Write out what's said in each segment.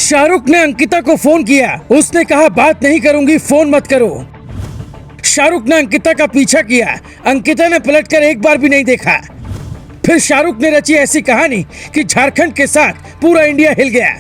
शाहरुख ने अंकिता को फोन किया। उसने कहा बात नहीं करूंगी, फोन मत करो। शाहरुख ने अंकिता का पीछा किया। अंकिता ने पलटकर एक बार भी नहीं देखा। फिर शाहरुख ने रची ऐसी कहानी कि झारखंड के साथ पूरा इंडिया हिल गया।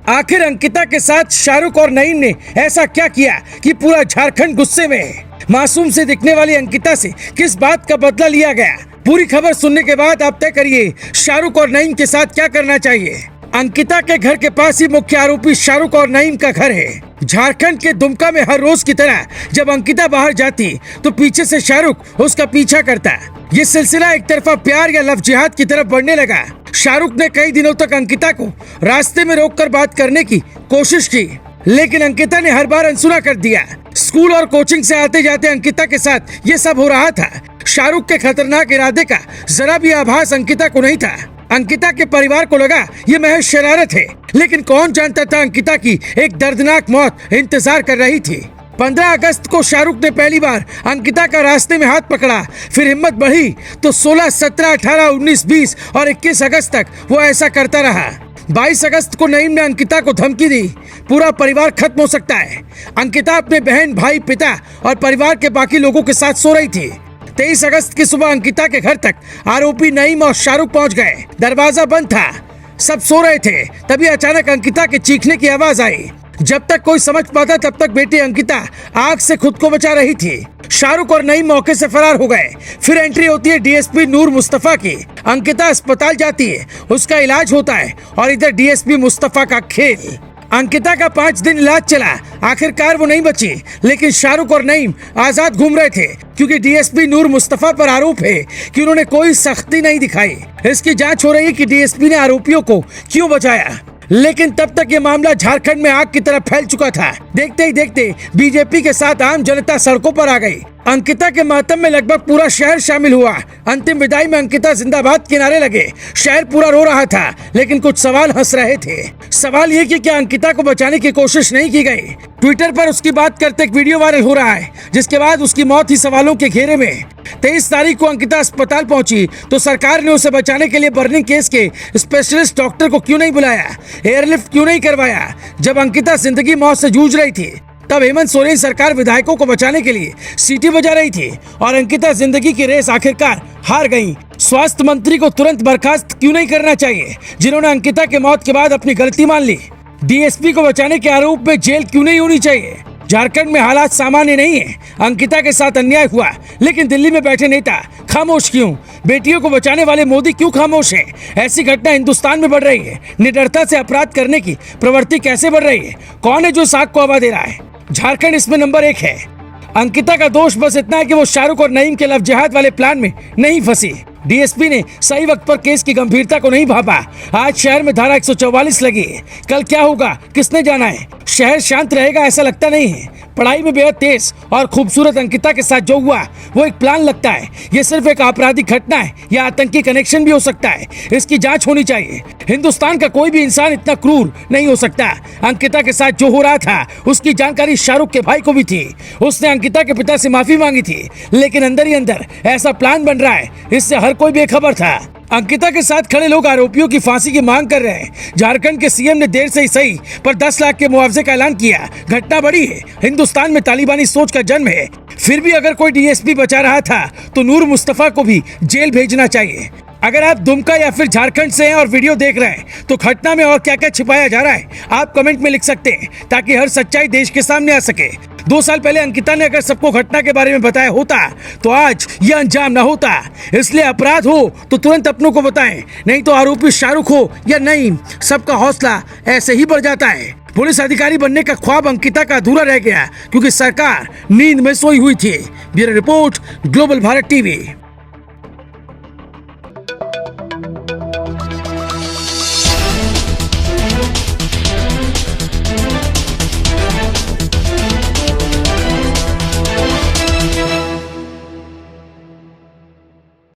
आखिर अंकिता के साथ शाहरुख और नईम ने ऐसा क्या किया कि पूरा झारखंड गुस्से में? मासूम से दिखने वाली अंकिता से किस बात का बदला लिया गया? पूरी खबर सुनने के बाद आप तय करिए शाहरुख और नईम के साथ क्या करना चाहिए। अंकिता के घर के पास ही मुख्य आरोपी शाहरुख और नईम का घर है। झारखंड के दुमका में हर रोज की तरह जब अंकिता बाहर जाती तो पीछे से शाहरुख उसका पीछा करता। ये सिलसिला एक तरफा प्यार या लव जिहाद की तरफ बढ़ने लगा। शाहरुख ने कई दिनों तक अंकिता को रास्ते में रोककर बात करने की कोशिश की, लेकिन अंकिता ने हर बार अनसुना कर दिया। स्कूल और कोचिंग से आते जाते अंकिता के साथ ये सब हो रहा था। शाहरुख के खतरनाक इरादे का जरा भी आभास अंकिता को नहीं था। अंकिता के परिवार को लगा ये महज शरारत है, लेकिन कौन जानता था अंकिता की एक दर्दनाक मौत इंतजार कर रही थी। 15 अगस्त को शाहरुख ने पहली बार अंकिता का रास्ते में हाथ पकड़ा। फिर हिम्मत बढ़ी तो 16, 17, 18, 19, 20 और 21 अगस्त तक वो ऐसा करता रहा। 22 अगस्त को नईम ने अंकिता को धमकी दी, पूरा परिवार खत्म हो सकता है। अंकिता अपने बहन, भाई, पिता और परिवार के बाकी लोगों के साथ सो रही थी। 23 अगस्त की सुबह अंकिता के घर तक आरोपी नईम और शाहरुख पहुंच गए। दरवाजा बंद था, सब सो रहे थे। तभी अचानक अंकिता के चीखने की आवाज आई। जब तक कोई समझ पाता तब तक बेटी अंकिता आग से खुद को बचा रही थी। शाहरुख और नईम मौके से फरार हो गए। फिर एंट्री होती है डीएसपी नूर मुस्तफा की। अंकिता अस्पताल जाती है, उसका इलाज होता है और इधर डीएसपी मुस्तफा का खेल। अंकिता का 5 दिन इलाज चला। आखिरकार वो नहीं बची, लेकिन शाहरुख और नईम आजाद घूम रहे थे, क्योंकि डीएसपी नूर मुस्तफा पर आरोप है कि उन्होंने कोई सख्ती नहीं दिखाई। इसकी जांच हो रही है कि डीएसपी ने आरोपियों को क्यों बचाया। लेकिन तब तक ये मामला झारखंड में आग की तरह फैल चुका था। देखते ही देखते बीजेपी के साथ आम जनता सड़कों पर आ गई। अंकिता के मातम में लगभग पूरा शहर शामिल हुआ। अंतिम विदाई में अंकिता जिंदाबाद के नारे लगे। शहर पूरा रो रहा था, लेकिन कुछ सवाल हंस रहे थे। सवाल ये कि क्या अंकिता को बचाने की कोशिश नहीं की गई? ट्विटर पर उसकी बात करते एक वीडियो वायरल हो रहा है, जिसके बाद उसकी मौत ही सवालों के घेरे में। 23 तारीख को अंकिता अस्पताल पहुंची तो सरकार ने उसे बचाने के लिए बर्निंग केस के स्पेशलिस्ट डॉक्टर को क्यों नहीं बुलाया? एयरलिफ्ट क्यों नहीं करवाया? जब अंकिता जिंदगी मौत से जूझ रही थी तब हेमंत सोरेन सरकार विधायकों को बचाने के लिए सीटी बजा रही थी और अंकिता जिंदगी की रेस आखिरकार हार गई। स्वास्थ्य मंत्री को तुरंत बर्खास्त क्यों नहीं करना चाहिए, जिन्होंने अंकिता के मौत के बाद अपनी गलती मान ली? डीएसपी को बचाने के आरोप में जेल क्यों नहीं होनी चाहिए? झारखंड में हालात सामान्य नहीं है। अंकिता के साथ अन्याय हुआ, लेकिन दिल्ली में बैठे नेता खामोश क्यों? बेटियों को बचाने वाले मोदी क्यों खामोश हैं? ऐसी घटना हिंदुस्तान में बढ़ रही है। निडरता से अपराध करने की प्रवृत्ति कैसे बढ़ रही है? कौन है जो साग को हवा दे रहा है? झारखंड इसमें नंबर 1 है। अंकिता का दोष बस इतना है कि वो शाहरुख और नईम के लव जिहाद वाले प्लान में नहीं फंसी। डीएसपी ने सही वक्त पर केस की गंभीरता को नहीं भापा। आज शहर में धारा 144 लगी है। कल क्या होगा किसने जाना है? शहर शांत रहेगा ऐसा लगता नहीं है। पढ़ाई में बेहद तेज और खूबसूरत अंकिता के साथ जो हुआ वो एक प्लान लगता है। ये सिर्फ एक आपराधिक घटना है या आतंकी कनेक्शन भी हो सकता है। इसकी जांच होनी चाहिए। हिंदुस्तान का कोई भी इंसान इतना क्रूर नहीं हो सकता। अंकिता के साथ जो हो रहा था उसकी जानकारी शाहरुख के भाई को भी थी। उसने अंकिता के पिता से माफी मांगी थी, लेकिन अंदर ही अंदर ऐसा प्लान बन रहा है, इससे हर कोई बेखबर था। अंकिता के साथ खड़े लोग आरोपियों की फांसी की मांग कर रहे हैं। झारखंड के सीएम ने देर से ही सही पर 10 लाख के मुआवजे का ऐलान किया। घटना बड़ी है। हिंदुस्तान में तालिबानी सोच का जन्म है। फिर भी अगर कोई डीएसपी बचा रहा था तो नूर मुस्तफा को भी जेल भेजना चाहिए। अगर आप दुमका या फिर झारखंड से हैं और वीडियो देख रहे हैं तो घटना में और क्या क्या छिपाया जा रहा है आप कमेंट में लिख सकते हैं, ताकि हर सच्चाई देश के सामने आ सके। 2 साल पहले अंकिता ने अगर सबको घटना के बारे में बताया होता तो आज ये अंजाम न होता। इसलिए अपराध हो तो तुरंत अपनों को बताएं, नहीं तो आरोपी शाहरुख हो या नईम, सबका हौसला ऐसे ही बढ़ जाता है। पुलिस अधिकारी बनने का ख्वाब अंकिता का अधूरा रह गया, क्योंकि सरकार नींद में सोई हुई थी। Bureau report, global Bharat TV.